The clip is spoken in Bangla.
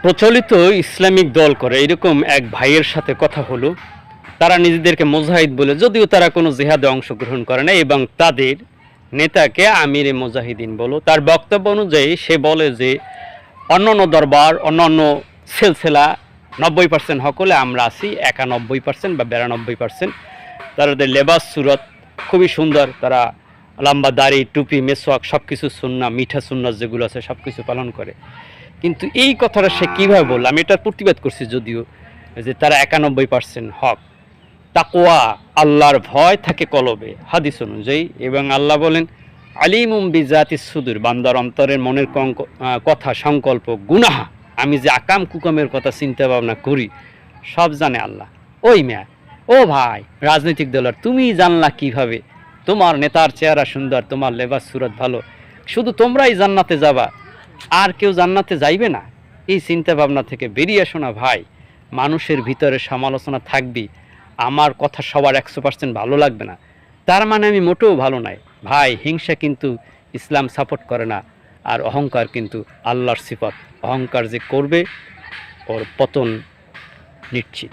প্রচলিত ইসলামিক দল করে এরকম এক ভাইয়ের সাথে কথা হলো। তারা নিজেদেরকে মুজাহিদ বলে, যদিও তারা কোনো জিহাদে অংশগ্রহণ করে না, এবং তাদের নেতাকে আমিরে মুজাহিদিন বলো। তার বক্তব্য অনুযায়ী সে বলে যে অন্যান্য দরবার, অন্যান্য সিলসিলা 90% হক হলে আমরা আছি 91% বা 92%। তাদের লেবাস সুরত খুবই সুন্দর, তারা লম্বা দাড়ি, টুপি, মেসওয়াক সব কিছু সুন্না, মিঠা সুন্নাত যেগুলো আছে সব কিছু পালন করে। কিন্তু এই কথাটা সে কীভাবে বলল? আমি এটার প্রতিবাদ করছি যদিও, যে তারা 91% হক। তাকওয়া, আল্লাহর ভয় থাকে কলবে, হাদিস অনুযায়ী। এবং আল্লাহ বলেন আলিমুম বিজাতিস সুদূর, বান্দার অন্তরের মনের কথা, সংকল্প, গুনাহ, আমি যে আকাম কুকামের কথা চিন্তা ভাবনা করি সব জানে আল্লাহ। ওই মেয়া, ও ভাই রাজনৈতিক দলের, তুমি জানলা কিভাবে? তোমার নেতার চেহারা সুন্দর, তোমার লেবাস সুরত ভালো, শুধু তোমরাই জান্নাতে যাবা, আর কেউ জান্নাতে যাইবে না? এই চিন্তা ভাবনা থেকে বেরিয়ে আসো না ভাই। মানুষের ভিতরে সমালোচনা থাকবি, আমার কথা সবার 100% ভালো লাগবে না, তার মানে আমি মোটেও ভালো নাই ভাই। হিংসা কিন্তু ইসলাম সাপোর্ট করে না, আর অহংকার কিন্তু আল্লাহর সিফাত। অহংকার যে করবে ওর পতন নিশ্চিত।